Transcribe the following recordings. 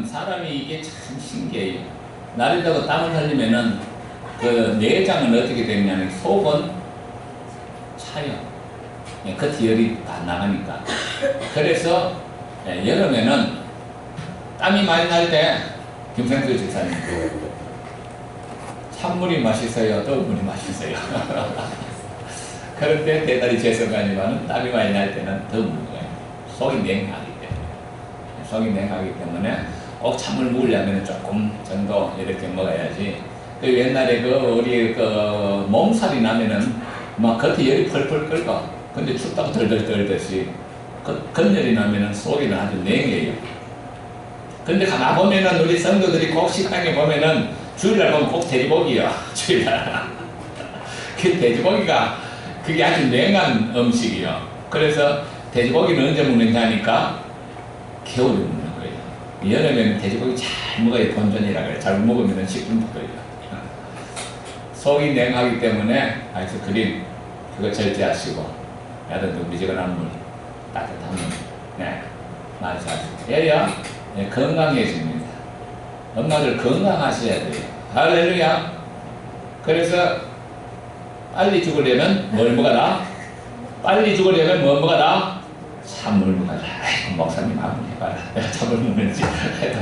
사람이 이게 참 신기해요. 날이 되고 땀을 흘리면은 그 내장은 어떻게 되냐면 속은 차요. 겉에 열이 다 나가니까. 그래서 여름에는 땀이 많이 날 때 김생수 집사님 찬물이 맛있어요? 뜨거운 물이 맛있어요? 그런데 대단히 죄송하지만 땀이 많이 날 때는 더 무거워요. 속이 냉하기 때문에. 속이 냉하기 때문에 꼭 찬물 먹으려면 조금 정도 이렇게 먹어야지. 그 옛날에 우리 몸살이 나면은 막 겉에 열이 펄펄 끓고 근데 춥다고 덜덜 떨듯이 건열이 나면은 속에는 아주 냉해요. 근데 가만 보면은 우리 성도들이 꼭 식당에 보면은 주일날 보면 꼭 돼지고기요. 주일날. 그 돼지고기가 그게 아주 냉한 음식이요. 그래서 돼지고기는 언제 먹는가 하니까 겨울에 먹는 거예요. 여름에는 돼지고기 잘 먹어야 본전이라 그래요. 잘 먹으면 식중독 걸려요. 속이 냉하기 때문에 아주 그림 그거 절제하시고 여러분들 미지근한 물, 따뜻한 물 마시하시고 해야 건강해집니다. 엄마들 건강하셔야 돼요. 할렐루야. 그래서 빨리 죽으려면 뭘 먹어라? 빨리 죽으려면 뭐 먹어라? 찬물 먹어라. 목사님 한번 해봐라. 내가 찬물 먹는지 해도.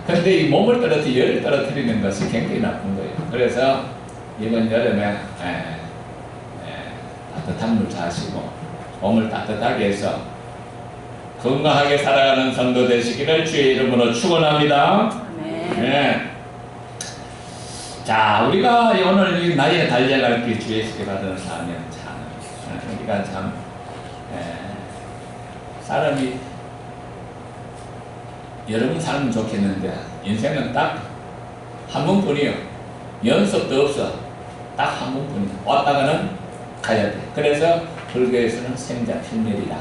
근데 이 몸을 열을 떨어뜨리는 것이 굉장히 나쁜 거예요. 그래서 이번 여름에 따뜻한 물 자시고 몸을 따뜻하게 해서 건강하게 살아가는 성도 되시기를 주의 이름으로 축원합니다. 네. 자, 우리가 오늘 이 나이에 달려갈 길 주의 시게 받은 사명 참 우리가 참 사람이 여러 번 살면 좋겠는데 인생은 딱 한 번뿐이요. 연습도 없어. 딱 한 번뿐이야. 왔다가는 가야 돼. 그래서 불교에서는 생자 필멸이다.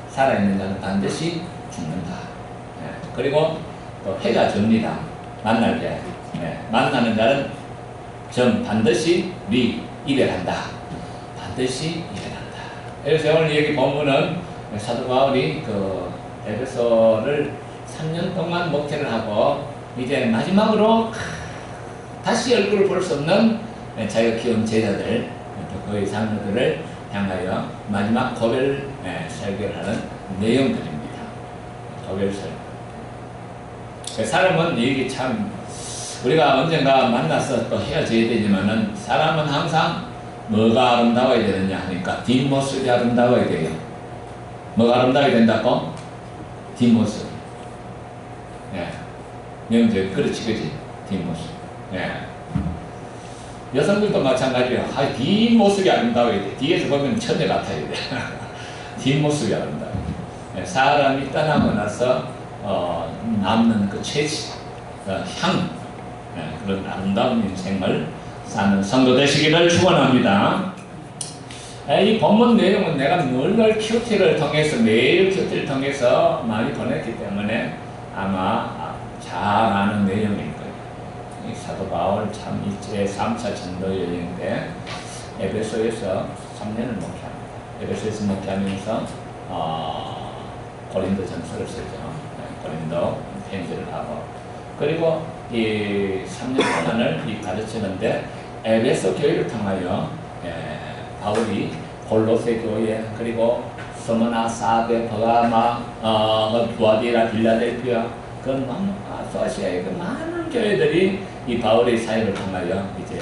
살아있는 자는 반드시 죽는다. 그리고 또 해가 접니다. 만날 때 만나는 자는 반드시 이별한다. 반드시 이별한다. 그래서 오늘 여기 본문은 사도 바울이 에베소를 3년 동안 목회를 하고 이제 마지막으로 다시 얼굴을 볼 수 없는 자기가 키운 제자들, 그의 자녀들을 향하여 마지막 고별 설교를 하는 내용들입니다. 고별 설교. 사람은 이게 참 우리가 언젠가 만나서 또 헤어져야 되지만은 사람은 항상 뭐가 아름다워야 되느냐 하니까 뒷모습이 아름다워야 돼요. 뭐가 아름다워야 된다고? 뒷모습. 명절 그렇지 그지? 뒷모습. 여성들도 마찬가지예요. 뒷모습이 아름다워야 돼. 뒤에서 보면 천녀 같아야 돼. 뒷모습이 아름다워야 돼. 사람이 떠나고 나서 남는 그 체질, 향, 그런 아름다운 인생을 사는 성도 되시기를 축원합니다. 이 본문 내용은 내가 늘 큐티를 통해서 매일 큐티를 통해서 많이 보냈기 때문에 아마 잘 아는 내용일 거예요. 이 사도 바울 참 제 3차 전도 여행 때 에베소에서 3년을 목회합니다. 에베소에서 목회하면서 고린도 전서를 쓰죠. 고린도 편지를 하고 그리고 이 3년 동안을 가르치는데 에베소 교회를 통하여 바울이 골로새 교회 그리고 스무나, 사데, 버가마, 두아디라, 빌라델피아 아소아시아의 많은 교회들이 이 바울의 사역을 통하여 이제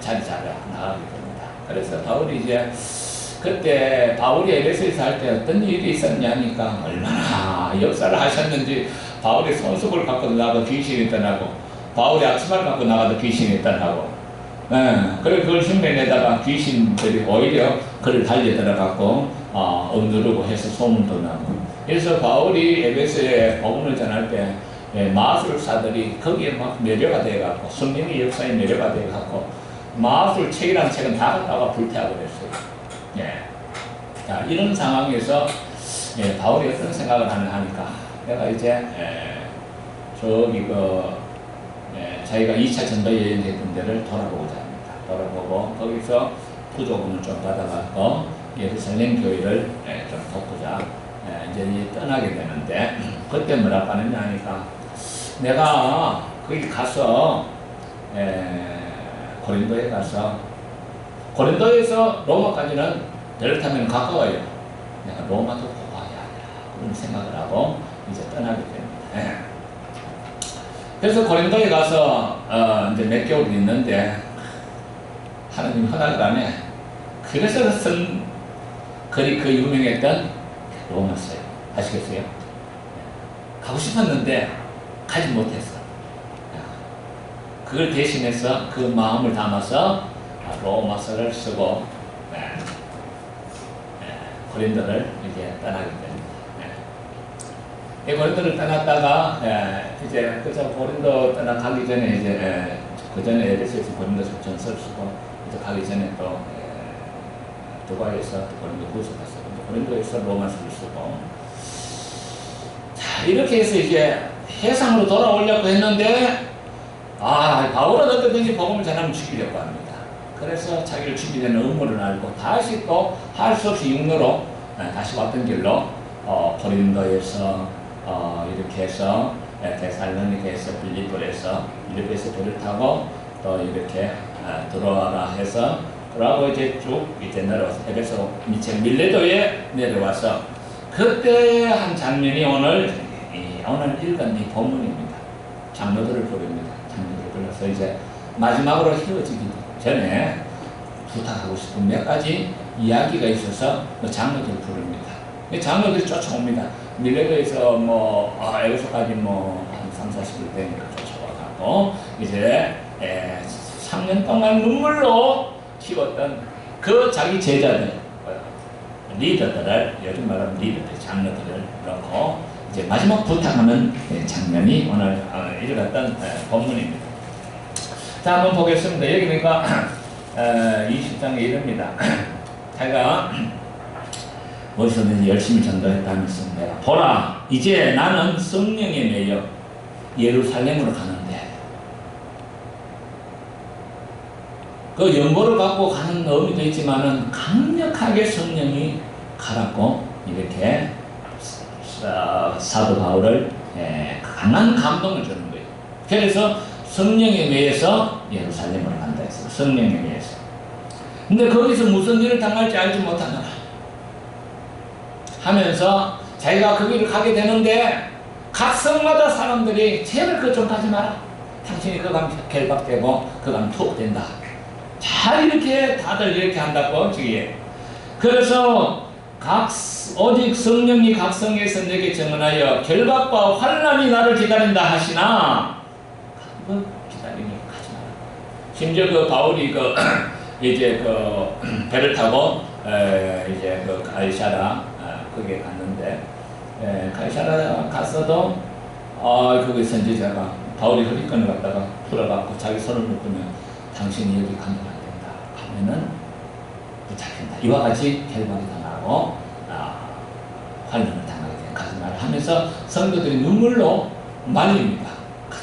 자리 잡아 나가게 됩니다. 그래서 바울이 이제 그때 바울이 에베소에서 할 때 어떤 일이 있었냐니까 얼마나 역사를 하셨는지 바울이 손수건을 갖고 나가도 귀신이 떠나고 바울이 앞치마를 갖고 나가도 귀신이 떠나고 그리고 그걸 흉내내다가 귀신들이 오히려 그를 달려 들어가고 억누르고 해서 소문도 나고 그래서 바울이 에베소에 복음을 전할 때 마술사들이 거기에 막 매료가 돼갖고 성령의 역사에 매료가 돼갖고 마술 책이라는 책은 다 갖다가 불태워 버렸어요. 자, 이런 상황에서 바울이 어떤 생각을 하니까 내가 이제 저기 자기가 2차 전도 여행했던 데를 돌아보고자 합니다. 돌아보고 거기서 부조금을 좀 받아갖고 예루살렘 교회를 좀 돕고자 이제 떠나게 되는데 그때 뭐라고 하느냐 하니까 내가 거기 가서 고린도에 가서 고린도에서 로마까지는 배를 타면 가까워요. 내가 로마도 보고 가야 그런 생각을 하고 이제 떠나게 됩니다. 그래서 고린도에 가서 이제 몇 개월 있는데 하나님 허락을 안 해. 그래서 쓴 글이 그 유명했던 로마서예요. 아시겠어요? 가고 싶었는데 가지 못했어. 그걸 대신해서 그 마음을 담아서 로마서를 쓰고 고린도를 이제 떠나게 됩니다. 고린도를 떠났다가 이제 그저 고린도 떠나가기 전에 이제 그 전에 에베소에서 고린도 전서를 쓰고 이제 가기 전에 또 두바이에서 고린도후서 갔어요. 고린도에서 로마서를 쓰고 자 이렇게 해서 이제 해상으로 돌아오려고 했는데 바울은 어떻게든지 복음을 전하면 죽이려고 합니다. 그래서 자기를 죽이려는 음모를 알고 다시 또 할 수 없이 육로로 다시 왔던 길로 고린도에서 이렇게 해서 데살로니가에서 빌립보에서 배를 타고 또 이렇게 들어와라 해서 그러고 이제 쭉 이제 내려와서 에베소 미체 밀레도에 내려와서 그때 한 장면이 오늘 읽은 이 본문입니다. 장로들을 부릅니다. 장로들을 불러서 이제 마지막으로 헤어지기 전에 부탁하고 싶은 몇 가지 이야기가 있어서 장로들을 부릅니다. 장로들이 쫓아옵니다. 밀레도에서 에베소까지 한 3, 40일 되니까 쫓아와가고 이제 3년 동안 눈물로 키웠던 그 자기 제자들, 리더들을, 요즘 말하면 리더들, 장로들을 넣고 이제 마지막 부탁하는 장면이 오늘 읽었던 본문입니다. 자, 한번 보겠습니다. 여기니까 20장에 이릅니다. 자기가 어디서든지 열심히 전도했다면서 내가 보라, 이제 나는 성령에 매여 예루살렘으로 가는데 그 연고를 갖고 가는 의미도 있지만은 강력하게 성령이 가라고 이렇게 사도 바울을 강한 감동을 주는 거예요. 그래서 성령에 매여서 예루살렘으로 간다 했어요. 성령에 매여서. 근데 거기서 무슨 일을 당할지 알지 못하느라 하면서 자기가 그 길을 가게 되는데 각 성마다 사람들이 제발 그것 좀 가지 마라. 당신이 그 가면 결박되고 그 가면 투옥된다. 잘 이렇게 다들 이렇게 한다고 지금. 그래서 오직 성령이 각 성에서 내게 증언하여 결박과 환난이 나를 기다린다 하시나 그거 기다리니 가지 마라. 심지어 그 바울이 이제 배를 타고 이제 가이사라 거기에 갔는데 가이사라 갔어도 거기서 이제 제가 바울이 허리끈을 갖다가 풀어갖고 자기 손을 묶으면 당신이 여기 가면 안 된다. 가면은 붙잡힌다. 이와 같이 결박이 당하고 환난을 당하게 된 가지 마라 하면서 성도들이 눈물로 말립니다.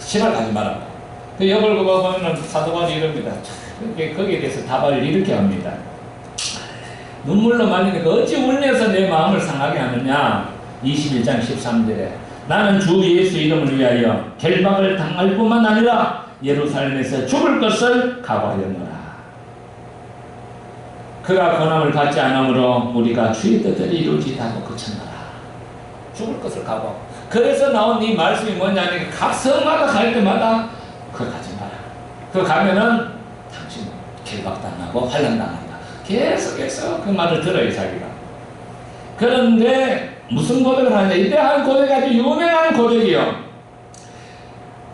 제발 가지 말라고. 그 역을 보면 사도관이 이럽니다. 거기에 대해서 답을 이렇게 합니다. 눈물로 말리니까 어찌 울면서 내 마음을 상하게 하느냐. 21장 13절에 나는 주 예수 이름을 위하여 결박을 당할 뿐만 아니라 예루살렘에서 죽을 것을 각오하였노라. 그가 권함을 받지 않으므로 우리가 주의 뜻대로 이루어지다고 그쳤노라. 죽을 것을 각오. 그래서 나온 이 말씀이 뭐냐면 각 성마다 갈 때마다 그거 가지 마라. 그거 가면은 당신 결박당하고 환난당한다. 계속해서 그 말을 들어요 자기가. 그런데 무슨 고백을 하냐. 이때 한 고백이 아주 유명한 고백이요.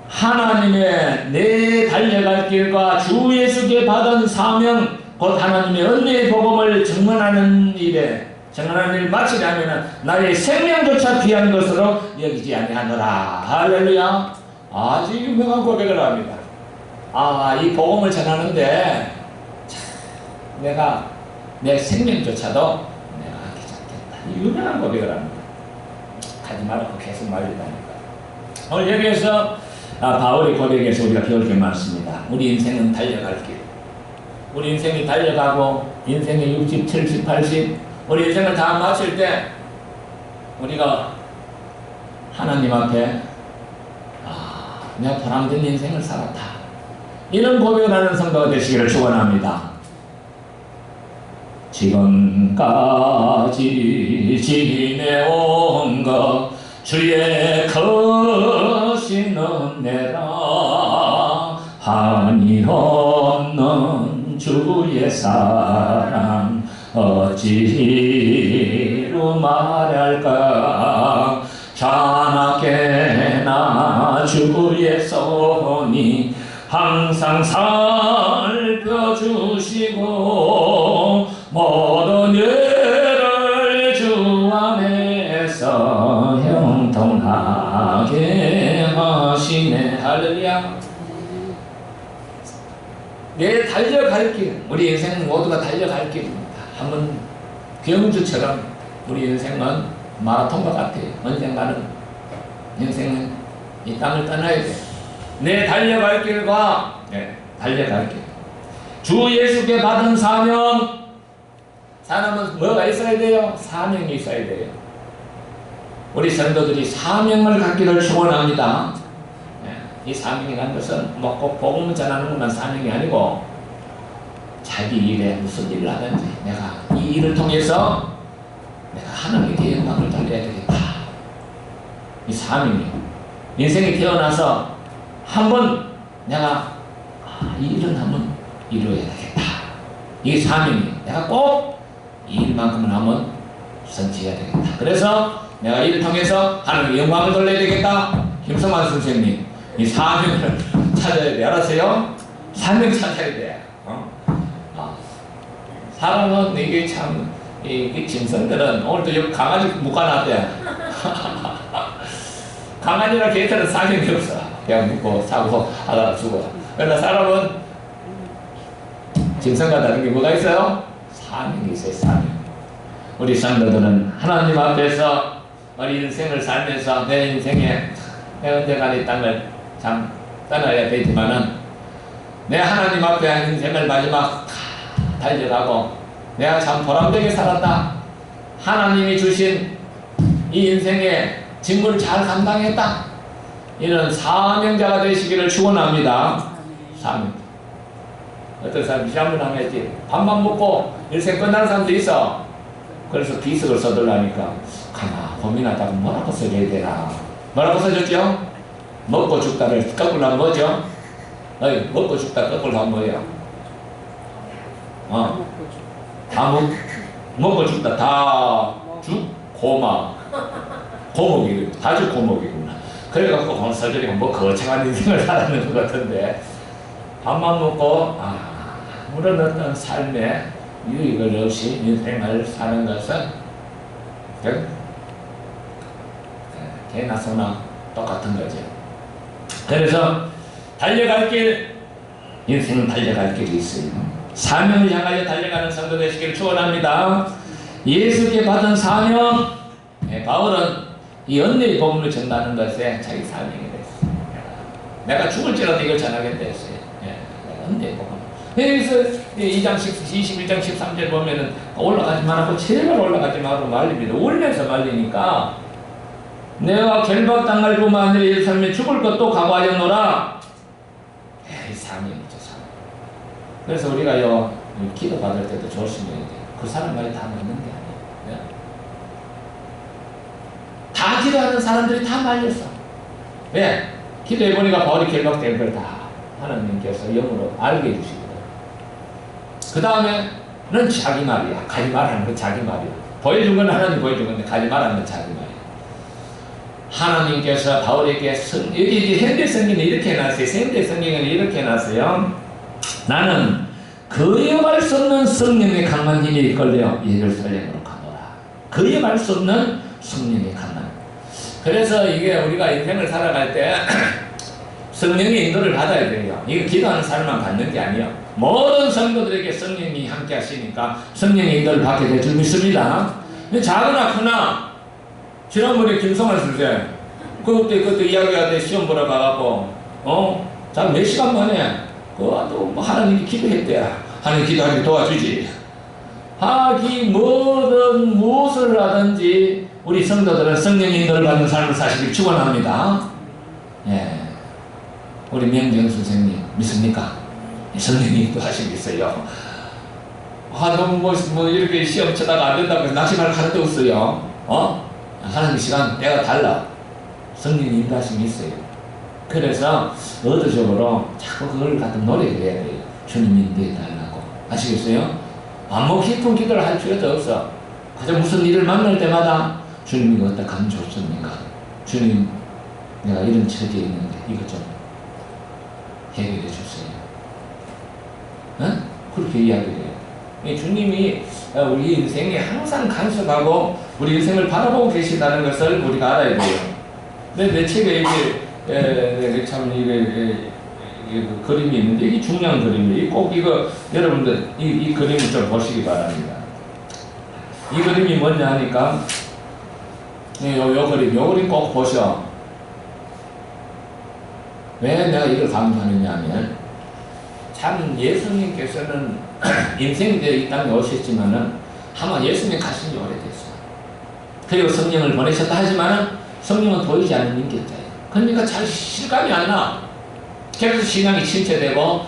하나님의 내 달려갈 길과 주 예수께 받은 사명 곧 하나님의 은혜의 복음을 증언하는 일에 증언하는 일 마치려면 나의 생명조차 귀한 것으로 여기지 아니하노라. 할렐루야. 아주 유명한 고백을 합니다. 이 복음을 전하는데 내가 내 생명조차도 내가 아끼지 않겠다. 유명한 고백을 합니다. 가지 말라고 계속 말리다니까. 오늘 여기에서 바울의 고백에서 우리가 배울 게 많습니다. 우리 인생은 달려갈 길. 우리 인생이 달려가고 인생의 60, 70, 80 우리 인생을 다 마칠 때 우리가 하나님 앞에 내가 보람된 인생을 살았다. 이런 고백을 하는 성도가 되시기를 축원합니다. 지금까지 지내온 것 주의 크신 은혜라 한이 없는 주의 사랑 어찌로 말할까 자나깨나 주의 손이 항상 살펴주시고 모든 일을 주 안에서 형통하게 하시네. 할렐루야. 내 달려갈 길, 우리 인생은 모두가 달려갈 길입니다. 한번 경주처럼 우리 인생은 마라톤과 같아요. 언젠가는 인생은 이 땅을 떠나야 돼요. 내 달려갈 길과 달려갈 길. 주 예수께 받은 사명. 사람은 뭐가 있어야 돼요? 사명이 있어야 돼요. 우리 성도들이 사명을 갖기를 축원합니다. 이 사명이라는 것은 뭐 꼭 복음 전하는 것만 사명이 아니고 자기 일에 무슨 일을 하든지 내가 이 일을 통해서 내가 하나님께 영광을 돌려야 되겠다. 이 사명이 인생에 태어나서 한번 내가 이 일은 한번 이루어야 되겠다. 이 사명이 내가 꼭 이 일만큼은 한번 성취해야 되겠다. 그래서 내가 이를 통해서 하나님께 영광을 돌려야 되겠다. 김성환 선생님 이 사명을 찾아야 돼. 알았어요? 사명 찾아야 돼. 사람은 이게 참 이 짐승들은 오늘도 여기 강아지 묶어놨대. 강아지나 개들은 사명이 없어. 그냥 묶고 사고 하다가 죽어. 그러나 사람은 짐승과 다른 게 뭐가 있어요? 사명이 있어요. 사명. 우리 성도들은 하나님 앞에서 우리 인생을 살면서 내 인생에 내 언젠가 이 땅을 참 떠나야 되지만은 내 하나님 앞에 인생을 마지막 달려가고 내가 참 보람되게 살았다. 하나님이 주신 이 인생의 직무를 잘 감당했다. 이런 사명자가 되시기를 축원합니다. 사명. 어떤 사람이 지난번 하면 했지. 밥만 먹고 일생 끝나는 사람도 있어. 그래서 비석을 써달라니까 가만 고민하다가 뭐라고 써줘야 되나. 뭐라고 써줬죠? 먹고 죽다를 거꾸로 하면 뭐죠? 먹고 죽다 거꾸로 하면 뭐예요? 먹고 죽다 다 죽 고마 고목이 다 죽 고목이구나. 그래갖고 오늘 설교니까 뭐 거창한 인생을 살아가는 것 같은데 밥만 먹고 아무런 어떤 삶에 유익을 없이 인생을 사는 것은 개나 소나 똑같은 거죠. 그래서 달려갈 길, 인생은 달려갈 길이 있어요. 사명을 향하여 달려가는 성도 되시기를 축원합니다. 예수께 받은 사명, 바울은 이 은혜의 복음을 전하는 것에 자기 사명이 됐어요. 내가 죽을지라도 이걸 전하겠다 했어요. 은혜의 복음. 그래서 2장 21장 13절 보면은 올라가지 말라고 제발 올라가지 말라고 말립니다. 울면서 말리니까 내가 결박당할 뿐만 아니라 이 삶에 죽을 것도 각오하였노라. 이 사명이죠. 사명. 그래서 우리가요 기도 받을 때도 조심해야 돼요. 그 사람 말이 다 맞는 게 아니에요. 다 기도하는 사람들이 다 말렸어. 왜? 기도해보니까 바울이 결박된 걸 다 하나님께서 영으로 알게 해주시거든. 그 다음에는 자기 말이야. 가지 말하는 건 자기 말이야. 보여준 건 하나님 보여준 건데 가지 말하는 건 자기 말이야. 하나님께서 바울에게 여기 현대 성경에 이렇게 해놨어요. 현대 성경에는 이렇게 해놨어요. 나는 그의 말 수 없는 성령의 강한 힘에 이끌려 예루살렘으로 가노라. 그의 말 수 없는 성령의 강한. 그래서 이게 우리가 인생을 살아갈 때 성령의 인도를 받아야 돼요. 이거 기도하는 사람만 받는 게 아니에요. 모든 성도들에게 성령이 함께 하시니까 성령의 인도를 받게 될 줄 믿습니다. 작으나 크나 지난번에 김성환 선생 그때 이야기하되 시험 보러 가갖고 자 몇 시간 만에 그것도 뭐 하나님이 기도했대야. 하나님 기도하기 도와주지. 뭐든 무엇을 하든지 우리 성도들은 성령의 인도를 받는 삶을 사시길 축원합니다. 예. 우리 명정 선생님 믿습니까? 선생님도 하시겠어요? 너무 뭐 이렇게 시험 치다가 안 된다고 해서 낚시발 하나도 없어요. 하나님 시간 때가 달라. 성령님 인도하심이 있어요. 그래서 의도적으로 자꾸 그걸 갖다 노력해야 돼요. 주님 인도해 달라고. 아시겠어요? 뭐 깊은 기도를 할 필요도 없어. 가장 무슨 일을 만날 때마다 주님이 어디다 감 좋습니까? 주님, 내가 이런 처지에 있는데 이것 좀 해결해 주세요. 그렇게 이야기해요. 주님이 우리 인생에 항상 간섭하고 우리 인생을 바라보고 계시다는 것을 우리가 알아야 돼요. 근데 내 책에 이게 참 이게 그 그림이 있는데 이게 중요한 그림이에요. 꼭 이거 여러분들 이 그림을 좀 보시기 바랍니다. 이 그림이 뭐냐 하니까 요 그림 꼭 보셔. 왜 내가 이걸 강조하느냐 하면 참 예수님께서는 인생이 되어 이 땅에 오셨지만은 아마 예수님 가신 지 오래됐어요. 그리고 성령을 보내셨다 하지만은 성령은 보이지 않는 인격자예요. 그러니까 잘 실감이 안 나. 그래서 신앙이 침체되고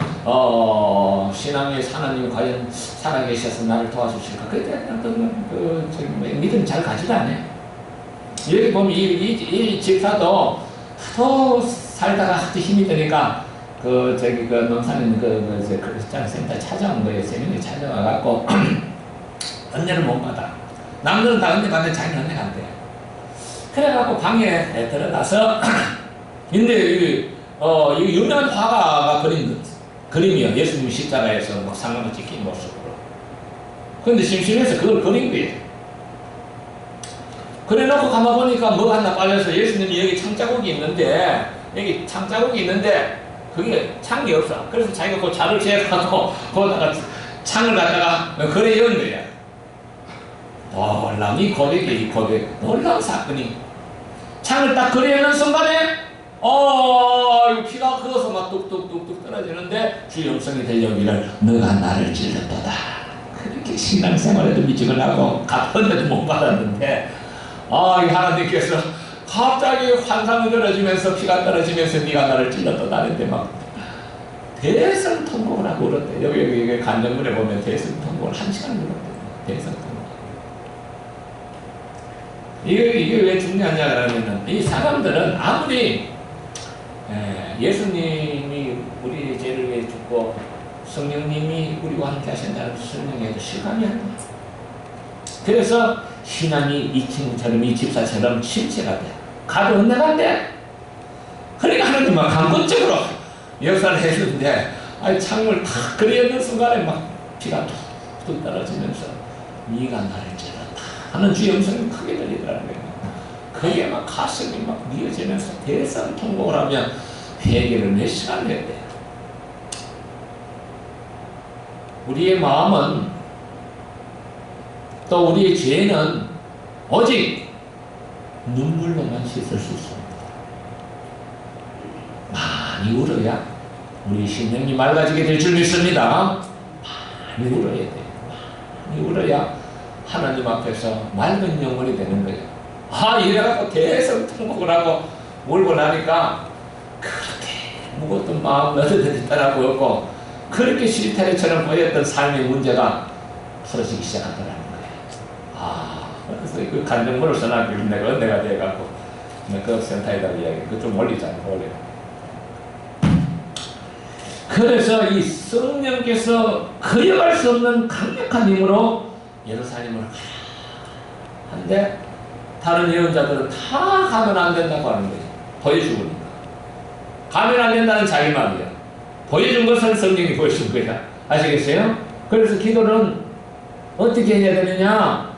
신앙의 하나님이 과연 살아계셔서 나를 도와주실까? 그때 믿음 잘 가지도 않아요. 여기 보면 이 집사도 하도 살다가 하도 힘이 드니까 그 농사는 센터 찾아온 거예요. 세미나에 찾아와갖고 은혜를 못 받아. 남들은 다 은혜 받는데 자기는 은혜 안 돼. 그래갖고 방에 들어가서 근데 이 유명한 화가가 그린 그림이요. 예수님 십자가에서 막 상관을 찍힌 모습으로. 그런데 심심해서 그걸 그린 거예요. 그래 놓고 가만보니까 뭐가 하나 빠져서 예수님이 여기 창자국이 있는데 여기 창자국이 있는데 그게 창이 없어. 그래서 자기가 그 자를 재갖고 거기다가 창을 갖다가 그래 연 거야. 놀라운 이 고백 놀라운 사건이. 창을 딱 그래 여는 순간에 피가 그어서 막 뚝뚝뚝뚝 떨어지는데 주의 음성이 들려오기를 너가 나를 찔렀도다. 그렇게 신앙생활에도 미직을 하고 갚았는데도 못 받았는데 이 하나님께서 갑자기 환상이 떨어지면서 피가 떨어지면서 네가 나를 찔렀도다 하는데 막 대성통곡을 하고 울었대. 여기 간정문에 보면 대성통곡을 1시간 울었대. 대성통곡. 이게 왜 중요하냐 그러면은 이 사람들은 아무리 예수님이 우리 죄를 위해 죽고 성령님이 우리와 함께 하신다는 설명에도 실감이 안 나. 그래서 신앙이 이 친구처럼 이 집사처럼 침체가 돼. 가도 은혜가 안 돼. 그러니까 하나님 막 강권적으로 역사를 해주는데 창문을 탁 그려놓는 순간에 막 피가 툭툭 떨어지면서 네가 나를 찔렀다 하는 주의 음성이 크게 들리더라는 거예요. 그게 막 가슴이 막 미어지면서 대성통곡을 하면 회개를 몇 시간 해야 돼요. 우리의 마음은 또 우리의 죄는 오직 눈물로만 씻을 수 있습니다. 많이 울어야 우리 심령이 맑아지게 될 줄 믿습니다. 많이 울어야 돼요. 많이 울어야 하나님 앞에서 맑은 영혼이 되는 거예요. 이래갖고 대성통곡을 하고 울고 나니까 그렇게 무겁던 마음 너덜너덜하고 없고 그렇게 실타래처럼 보였던 삶의 문제가 풀어지기 시작하더라는 거예요. 그래서 그 간증문을 써놨길래 내가 은혜가 돼갖고 그 센터에다 이야기 그거 좀 올리자고 올려요. 그래서 이 성령께서 그려갈 수 없는 강력한 힘으로 예루살렘을 가라 한데 다른 예언자들은 다 가면 안 된다고 하는 거예요. 보여주니까. 가면 안 된다는 자기 마음이야. 보여준 것은 성령이 보여준 거야. 아시겠어요? 그래서 기도는 어떻게 해야 되느냐?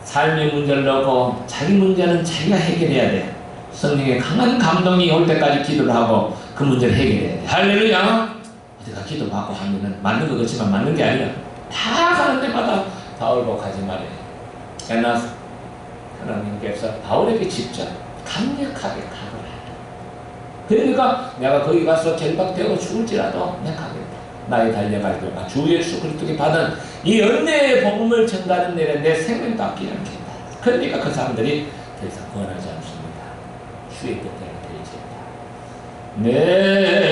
삶의 문제를 넣고 자기 문제는 자기가 해결해야 돼. 성령의 강한 감동이 올 때까지 기도를 하고 그 문제를 해결해야 돼. 할렐루야! 우리가 기도받고 하면은 맞는 것 같지만 맞는 게 아니야. 다 가는 데마다 다 울고 가지 말아요. 그러나 하나님께서 바울에게 직접 강력하게 각오를 해요. 그러니까 내가 거기 가서 결박되고 죽을지라도 내가 가겠다. 나의 달려갈 때가 주 예수 그리스도께 받은 이 은혜의 복음을 전가하는 일에 내 생명도 아끼지 않겠다. 그러니까 그 사람들이 더 이상 구원하지 않습니다. 주의 뜻대로 되지 않다. 네.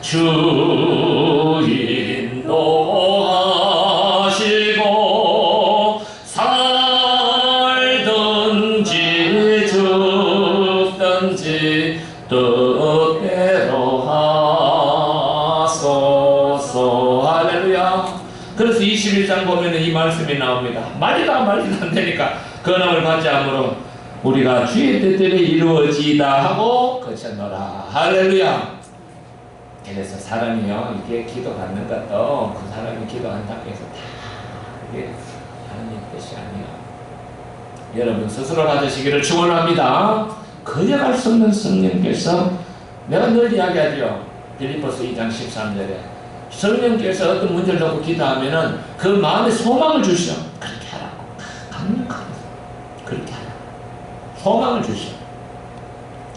주 인도하시고 살든지 죽든지 뜻대로 하소서. 할렐루야. 그래서 21장 보면 이 말씀이 나옵니다. 말도 안 되니까 근함을 받지 않으므로 우리가 주의 뜻대로 이루어지다 하고 그쳤노라. 할렐루야. 그래서 사람이요, 이게 기도 받는 것도 그 사람이 기도한다고 해서 다 이게 하나님 뜻이 아니에요. 여러분 스스로 받으시기를 축원합니다. 거절할 수 없는 성령께서, 내가 늘 이야기하죠. 빌립보서 2장 13절에 성령께서 어떤 문제를 놓고 기도하면은 그 마음에 소망을 주시오. 그렇게 하라고. 강력하게 그렇게 하라고. 소망을 주시오.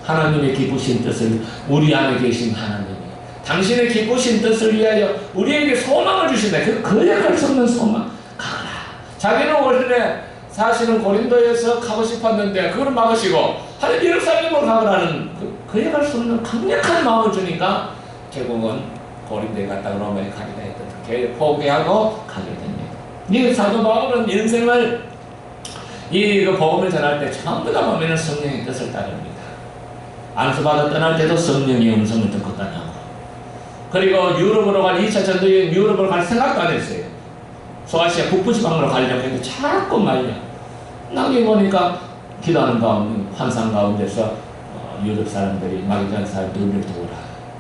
하나님의 기쁘신 뜻을, 우리 안에 계신 하나님이 당신의 기쁘신 뜻을 위하여 우리에게 소망을 주신다. 그 거역할 수 없는 소망. 가거라. 자기는 원래 사실은 고린도에서 가고 싶었는데 그걸 막으시고 하나님 예루살렘으로 가거라는 거역할 수 없는 강력한 마음을 주니까 결국은 고린도에 갔다 로마에 가기다 했던 그 포기하고 가게 됩니다. 이 사도 바울은 인생을 이 복음을 전할 때 전부 다 보면 성령의 뜻을 따릅니다. 안수받아 떠날 때도 성령의 음성을 듣고 떠나고, 그리고 유럽으로 갈 2차 전도여행 유럽으로 갈 생각도 안 했어요. 소아시아 북부지방으로 가려고 했는데 자꾸 말려. 나중에 보니까 기도하는 가운데, 환상 가운데서 유럽 사람들이 마귀전 사람들을 도우라.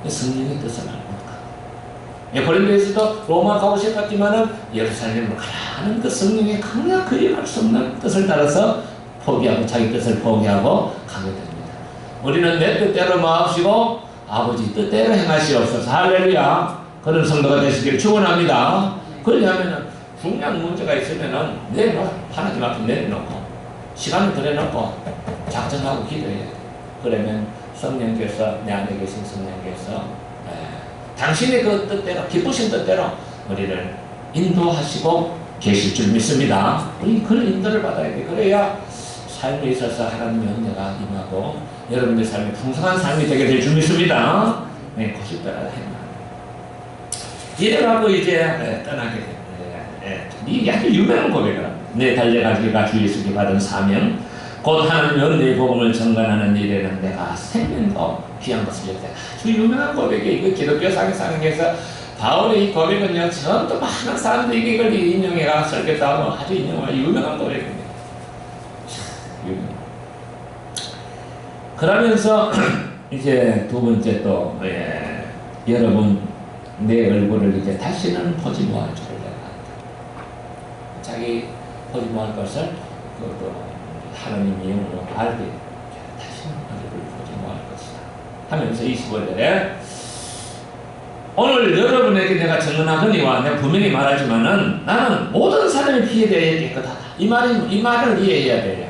성령의 뜻을 알고 가. 고린도에서도 로마 가고 싶었지만은 예루살렘으로 가라는 그 성령의 강력하게 할 수 없는 뜻을 따라서 포기하고, 자기 뜻을 포기하고 가게 됩니다. 우리는 내 뜻대로 마옵시고 아버지 뜻대로 행하시옵소서. 할렐루야. 그런 성도가 되시기를 축원합니다. 그러려면은 중요한 문제가 있으면은 하나님 앞에 내려놓고 시간을 들여놓고 작정하고 기도해야 돼. 그러면 성령께서, 내 안에 계신 성령께서 당신의 그 뜻대로, 기쁘신 뜻대로 우리를 인도하시고 계실 줄 믿습니다. 우리 그런 인도를 받아야 돼. 그래야 삶에 있어서 하나님의 은혜가 임하고 여러분의 삶이 풍성한 삶이 되게 될 줄 믿습니다. 네, 90대라 했나. 이래가고 이제 떠나게 됩니다. 이게 아주 유명한 고백이라. 내 달려가기가 주 예수께 받은 사명, 곧 하나님의 은혜의 복음을 전가하는 일에는 내가 생명도 귀한 것을 여기다. 아주 유명한 고백이, 이거 기독교상에 사는 게서 바울의 이 고백은요, 전부 많은 사람들이 이걸 인용해가 설교도 하고 아주 유명한 고백입니다. 그러면서 이제 두 번째 또 여러분 내 얼굴을 이제 다시는 보지 못할 줄을 내가 안다. 자기 보지 못할 것을 하나님 이름으로 알게 다시는 얼굴을 보지 못할 것이다 하면서 25절에 오늘 여러분에게 내가 증언하거니와 내가 분명히 말하지만은 나는 모든 사람의 피에 대해 깨끗하다. 이 말을 이해해야 돼요.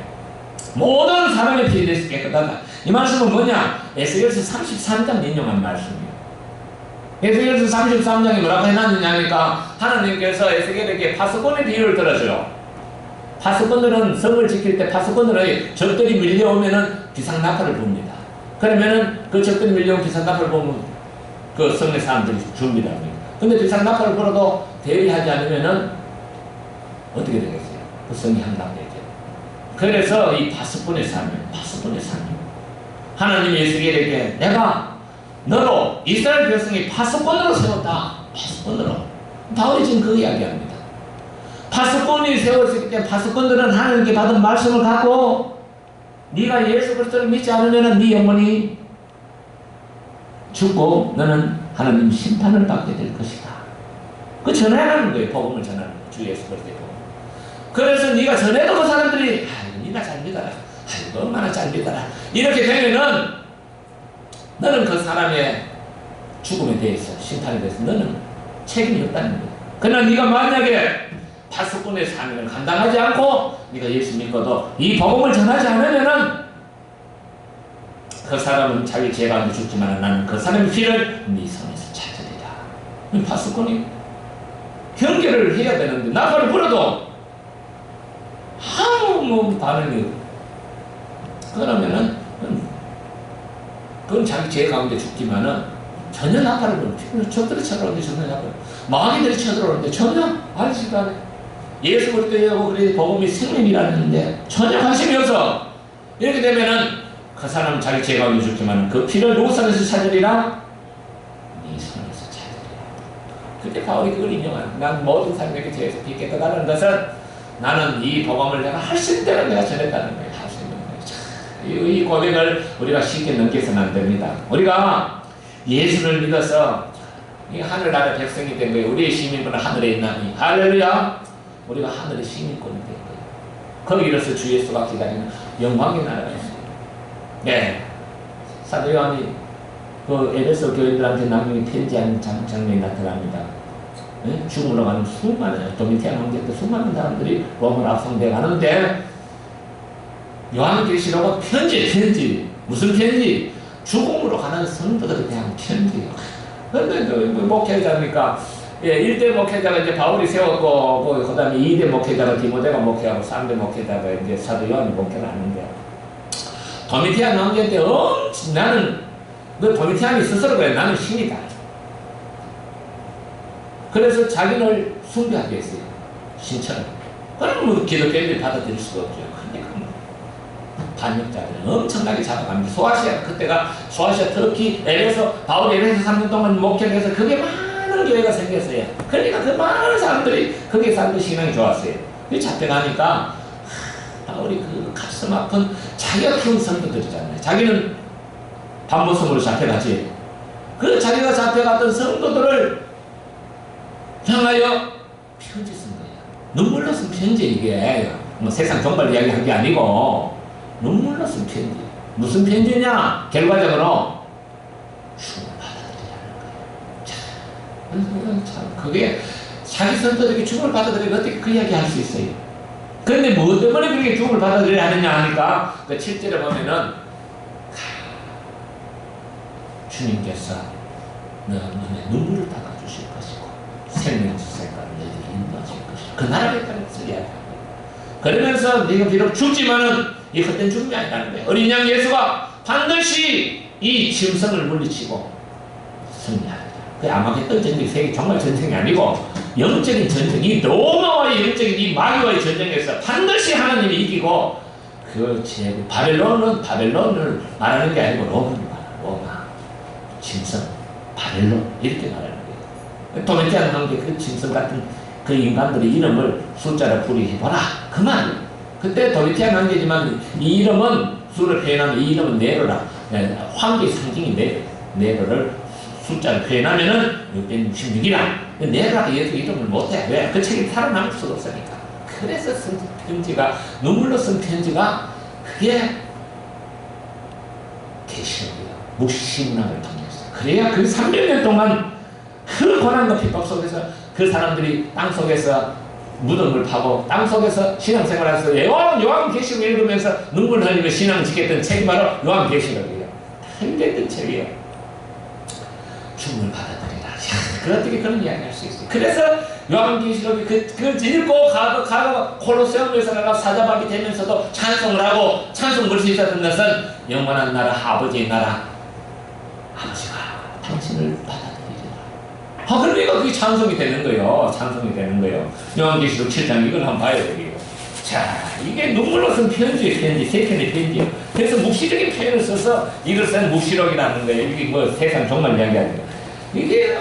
모든 사람의 피에 대해서 깨끗하다. 이 말씀은 뭐냐? 에스겔서 33장 인용한 말씀이에요. 에스겔서 33장이 뭐라고 해놨느냐니까 하나님께서 에스겔에게 파수꾼의 비유를 들어줘요. 파수꾼들은 성을 지킬 때 파수꾼들의 적들이 밀려오면은 비상나팔을 붑니다. 그러면은 그 적들이 밀려온 비상나팔을 보면 그 성의 사람들이 줍니다. 근데 비상나팔을 불어도 대비하지 않으면은 어떻게 되겠어요? 그 성이 함락되죠. 그래서 이 파수꾼의 삶, 하나님이 에스겔에게 내가 너로 이스라엘 백성이 파수꾼으로 세웠다. 파수꾼으로. 바울이 지금 그 이야기합니다. 파수꾼이 세웠기 때문에 파수꾼들은 하나님께 받은 말씀을 갖고 네가 예수 그리스도를 믿지 않으면 네 영혼이 죽고 너는 하나님 심판을 받게 될 것이다. 그 전하는 거예요. 복음을 전하는 거예요. 주 예수 그리스도의 복음. 그래서 네가 전해도 그 사람들이 네가 잘 믿어라. 아이고 얼마나 잘 믿어라. 이렇게 되면은 너는 그 사람의 죽음에 대해서, 심판에 대해서 너는 책임이 없다는 거예요. 그러나 네가 만약에 파수꾼의 사명을 감당하지 않고 네가 예수 믿고도 이 복음을 전하지 않으면은 그 사람은 자기 죄 가운데 죽지만 나는 그 사람의 피를 네 손에서 찾으리라. 파수꾼이 경계를 해야 되는데 나팔을 불어도 아무 반응이 없고 그러면은 그건 자기 죄 가운데 죽지만은 전혀 나팔을 부르는 적들이 쳐들어오는데 전혀 나팔, 마귀들이 쳐들어오는데 전혀 알지도 않아요. 예수 그리스도하고 그래 복음이 생명이라는데 전혀 관심이 없어. 이렇게 되면은 그 사람은 자기 죄가 죽지만 그 피를 누구 손에서 찾으리라? 네 손에서 찾으리라. 그때 바울이 그걸 인용하는, 난 모든 사람에게 죄에서 비 깨끗하다는 것은 나는 이 복음을 내가 할 수 있는 대로 내가 전했다는 거예요. 할 수 있는 거예요. 이 고백을 우리가 쉽게 넘겨서는 안 됩니다. 우리가 예수를 믿어서 이 하늘나라 백성이 된 거예요. 우리의 시민권은 하늘에 있나니 할렐루야. 우리가 하늘의 시민권이 된 거예요. 거기로서 주 예수가 기다리는 영광의 나라가 있어요. 네. 사도 요한이 그 에베소 교인들한테 남긴 편지한 장면이 나타납니다. 네? 죽음으로 가는 수많은, 도미티안 황제 때 수많은 사람들이 로마로 압송돼 가는데 요한계시록은 편지. 무슨 편지? 죽음으로 가는 성도들에 대한 편지예요. 그런데 목회자니까, 예, 1대 목회자가 이제 바울이 세웠고, 그 다음에 2대 목회자가 디모데가 목회하고, 3대 목회자가 이제 사도 요한이 목회를 하는데, 도미티안 왕제 때 나는, 도미티안이 스스로 그래, 나는 신이다. 그래서 자기를 숭배하게 했어요. 신처럼. 그럼 기독교인들이 받아들일 수가 없죠. 그러니까 반역자들은 엄청나게 잡아갑니다. 소아시아, 그때가 소아시아 터키, 바울이 에베소 3년 동안 목회를 해서 그게 많은 교회가 생겼어요. 그러니까 그 많은 사람들이, 거기에 사람들 신앙이 좋았어요. 그 잡혀가니까, 바울이 그 가슴 아픈 자기가 키운 성도들이잖아요. 자기는 반모섬으로 잡혀가지. 그 자기가 잡혀갔던 성도들을 향하여 편지 쓴 거예요. 눈물로 쓴 편지, 이게. 뭐 세상 정말 이야기한 게 아니고, 눈물로 쓴 편지. 무슨 편지냐? 결과적으로 죽음을 받아들이라는 거예요. 참, 그게 자기 성도들에게 죽음을 받아들이면 어떻게 그 이야기 할 수 있어요? 그런데 뭐 때문에 그렇게 죽음을 받아들여야 하느냐 하니까, 그 7절에 보면은, 주님께서 너 눈에 눈물을 닦아주실 것이고, 생명수색과를 너희들이 인도하실 것이고, 그 나라에 따른 것을 이야기합니다. 그러면서 네가 비록 죽지만은 이 헛된 죽음이 아니라는 거예요. 어린 양 예수가 반드시 이 짐승을 물리치고 승리하리라. 그 아마겟돈 전쟁이 세계 정말 전쟁이 아니고 영적인 전쟁, 이 로마와의 영적인 이 마귀와의 전쟁에서 반드시 하나님이 이기고, 그 제국 바벨론을 말하는 게 아니고 로마 짐승 바벨론 이렇게 말하는 거예요. 도미티안 황제 그 짐승 같은 그 인간들의 이름을 숫자로 풀이해보라. 그 말. 그때 도미티안 황제지만 이 이름은, 수를 표현하면 이 이름은 네로라. 황제의 상징이 네로를 숫자를 표현하면은 666이라. 네로라가 예수 이름을 못해. 왜? 그 책이 살아남을 수가 없으니까. 그래서 쓴 편지가, 눈물로 쓴 편지가, 그게 계시록이에요. 묵신앙을 통해서. 그래야 그 300년 동안 그 고난과 핍박 속에서 그 사람들이 땅속에서 무덤을 파고 땅속에서 신앙생활하면서 요한계시록 읽으면서 눈물 흘리며 신앙을 지켰던 책이 바로 요한계시록이에요. 힘들던 책이에요. 죽음을 받아들이라. 그 어떻게 그런 이야기 할 수 있어요? 그래서 요한계시록이 그 읽고 가고 콜로세움에서 가서 사자박이 되면서도 찬송을 하고 찬송 볼 수 있었던 것은 영원한 나라, 아버지의 나라, 아버지가 당신을 받아들이리라. 그러니까 그게 찬송이 되는 거예요. 찬송이 되는 거예요. 요한계시록 7장 이걸 한번 봐야 되겠요. 자, 이게 눈물로 쓴 편지예요. 세 편의 편지예요. 그래서 묵시적인 표현을 써서 이걸 쓴 묵시록이라는 거예요. 이게 뭐 세상 정말 이야기 아니에요. 이게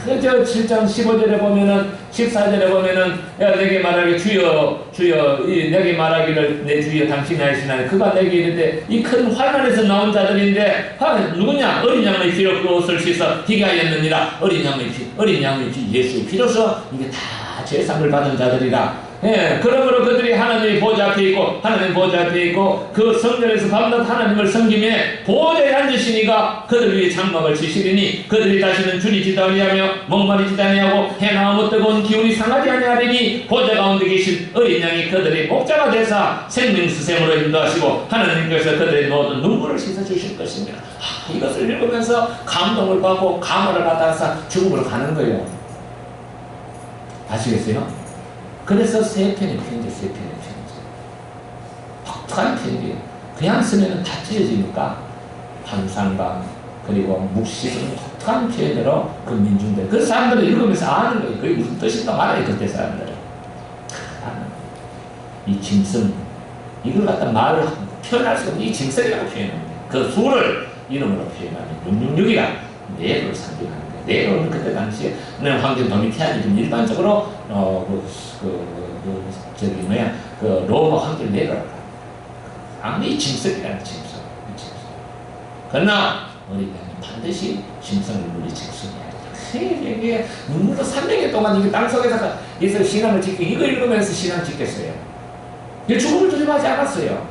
저 7장 15절에 보면은, 14절에 보면은, 야, 내게 말하기 주여 내게 말하기를 내 주여 당신이 하시나니 그가 내게 이르되 이 큰 환난에서 나온 자들인데 누구냐? 어린 양의 피로 그 옷을 씻어 희게 하였느니라. 어린 양의 피 예수의 피로서 이게 다 죄상을 받은 자들이라. 예, 그러므로 그들이 하나님의 보좌 앞에 있고, 그 성전에서 밤낮 하나님을 섬김에 보좌에 앉으시니가 그들 위에 장막을 치시리니 그들이 다시는 줄이지도 아니하며 목마르지도 아니하고 해나무 뜨거운 기운이 상하지 아니하리니 보좌 가운데 계신 어린 양이 그들의 목자가 되사 생명수샘으로 인도하시고 하나님께서 그들의 모든 눈물을 씻어주실 것이며. 이것을 읽으면서 감동을 받고 감화를 받아서 죽음으로 가는 거예요. 아시겠어요? 그래서 세 편의 편지. 독특한 편지예요. 그냥 쓰면 다 찢어지니까 환상과 그리고 묵시스러운 독특한 표현으로 그 민중들, 그 사람들을 읽으면서 아는 거예요. 그게 무슨 뜻인가 말아요. 그때 사람들은 이 짐승, 이걸 갖다 말을 표현할 수 없는 이 짐승이라고 표현합니다. 그 수를 이름으로 표현하는 666이라 네로를 상징하는 거예요. 네로는 그때 당시에 황제 도미티안이 일반적으로 그 로마 황제 네로라고 합니다. 이 짐승이라는 짐승. 그러나 우리가 반드시 짐승을 물리칠 수 있어야 이게 눈물로 300년 동안 이게 땅속에서 신앙을 지키고 이거 읽으면서 신앙 지켰어요. 죽음을 두려워하지 않았어요.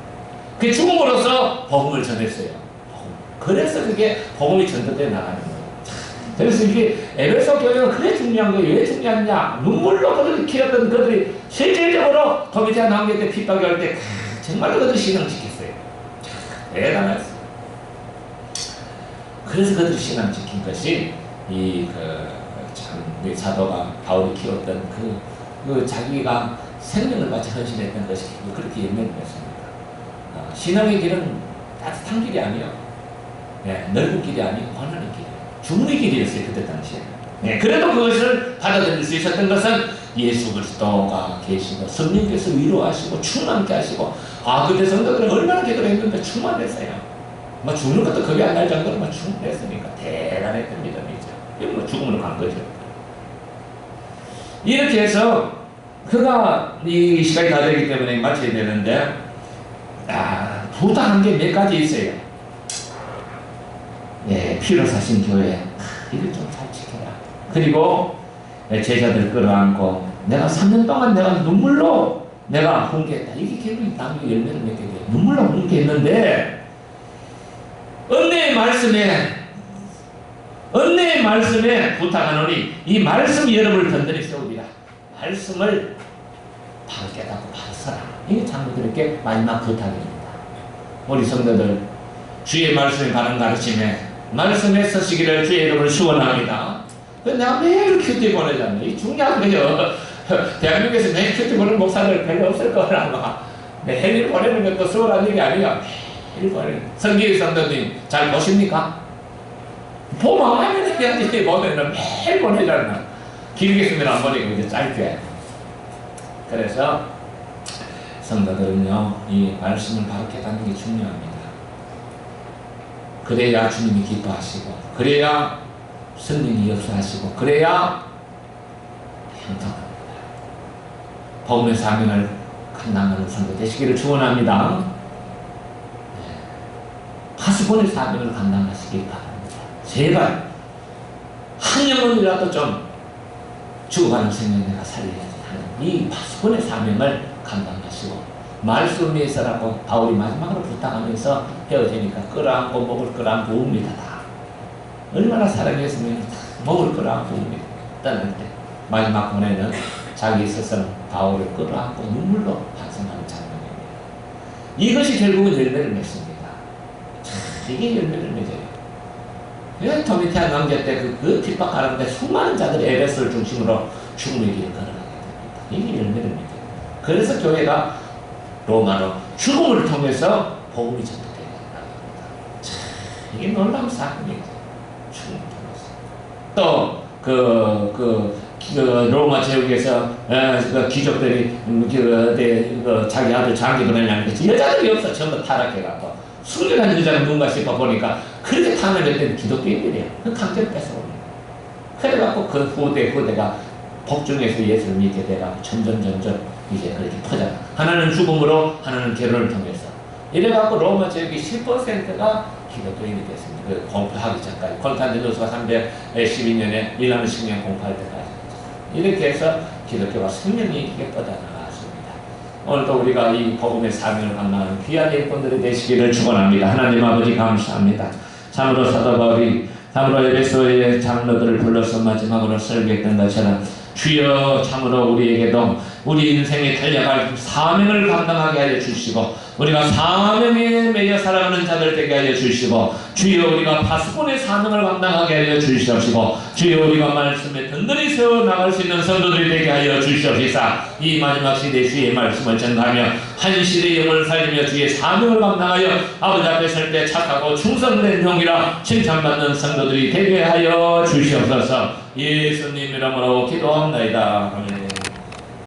그 죽음으로써 복음을 전했어요. 그래서 그게 복음이 전도되어 나가는 거예요. 그래서 이게 에베소 교회가 그래 중요한 거예요. 왜 중요하냐? 눈물로 그들을 키웠던 그들이 실질적으로 도미티안 황제 때 핍박을 할 때 정말로 그들이 신앙을 지켰어요. 대단했어요. 그래서 그들이 신앙을 지킨 것이 이 사도가 바울이 키웠던 그 자기가 생명을 바쳐 헌신했던 것이 그렇게 열매를 맺습니다. 신앙의 길은 따뜻한 길이 아니요. 네, 넓은 길이 아니고 고난의 길이에요. 죽음의 길이었어요. 그때 당시에. 네, 그래도 그것을 받아들일 수 있었던 것은 예수 그리스도가 계시고 성령께서 위로하시고 충만케 하시고 그때 성도들은 얼마나 기도를 했는데 충만했어요. 죽는 것도 겁이 안 날 정도로 충만했으니까 대단했던 믿음이죠. 이건 죽음으로 간 거죠. 이렇게 해서 그가 이 시간이 다 되기 때문에 마쳐야 되는데 부탁한 게 몇 가지 있어요. 네, 피로 사신 교회 이걸 좀 잘 지켜라. 그리고 제자들 끌어안고 내가 3년 동안 내가 눈물로 내가 훈계했다. 이게 결국 나중에 열매를 맺게 돼요. 눈물로 훈계했는데 은혜의 말씀에 부탁하노니 이 말씀 여러분을 든든히 세우리라. 말씀을 바로 깨닫고 바로 서라. 이게 장로들에게 마지막 부탁입니다. 우리 성도들 주의 말씀에 바른 가르침에 말씀에 서시기를 주의 이름으로 축원합니다. 내가 매일 큐티 보내잖아요. 이 중요한 거예요. 대한민국에서 매일 큐티 보내는 목사들 별로 없을 거라 아마. 매일 보내는 것도 수월한 일이 아니야. 매일 보내는. 성기의 성도님 잘 보십니까? 보면 해야지. 보내는 매일 보내잖아. 길게 쓰면 안 보내고 이제 짧게. 그래서 성도들은요, 이 말씀을 바로 깨닫는 게 중요합니다. 그래야 주님이 기뻐하시고, 그래야 성령이 역사하시고, 그래야 형통합니다. 복음의 사명을 감당하는 성도 되시기를 축원합니다. 파수꾼의 사명을 감당하시길 바랍니다. 제발 한 영혼이라도 좀 죽어가는 생명 내가 살려야지 하는 이 파수꾼의 사명을 감당하시고, 말씀 위해서라고 바울이 마지막으로 부탁하면서 헤어지니까 끌어안고 목을 끌어안고 웁니다. 다 얼마나 사랑했으면 목을 끌어안고 웁니다. 떠날 때 마지막 보내는 자기 스승 바울을 끌어안고 눈물로 반성하는 장면입니다. 이것이 결국은 열매를 맺습니다. 이게 열매를 맺어요. 도미티안 황제 때 그 핍박하는데 수많은 자들이 에베소를 중심으로 죽음의 길을 걸어가게 됩니다. 이게 열매를 맺어요. 그래서 교회가 로마로 죽음을 통해서 복음이 전도되게 합니다. 이게 놀라운 사건이죠. 죽음을 통해서. 또 로마 제국에서 귀족들이 자기 아들 장기 보내려는데 여자들이 없어. 전부 타락해갖고 순결한 여자가 누군가 싶어 보니까 그렇게 탐내는 기독교인들이에요. 그 강제로 뺏어옵니다. 그래갖고 그 후대가 복중에서 예수를 믿게 돼가지고 점점 이제 그렇게 퍼져. 하나는 죽음으로, 하나는 결혼을 통해서. 이래갖고 로마 지역의 10%가 기독교인이 됐습니다. 그 공포하기 전까지. 콘스탄티누스가 312년에 밀라노 식량 공포할 때까지. 이렇게 해서 기독교가 생명이 있게 뻗어나갔습니다. 오늘도 우리가 이 복음의 사명을 감당하는 귀한 일꾼들이 되시기를 축원합니다. 하나님 아버지 감사합니다. 참으로 사도 바울이 참으로 에베소의 장로들을 불러서 마지막으로 설교했던 것처럼 주여 참으로 우리에게도 우리 인생에 달려갈 사명을 감당하게 하여 주시고 우리가 사명에 매여 살아가는 자들 되게 하여 주시고 주여 우리가 파수꾼의 사명을 감당하게 하여 주시옵시고 주여 우리가 말씀에 든든히 세워나갈 수 있는 성도들이 되게 하여 주시옵시사 이 마지막 시대 주의 말씀을 전하며 한 시대의 영을 살리며 주의 사명을 감당하여 아버지 앞에 설 때 착하고 충성된 종이라 칭찬받는 성도들이 되게 하여 주시옵소서. 예수님 이름으로 기도합니다. 아멘.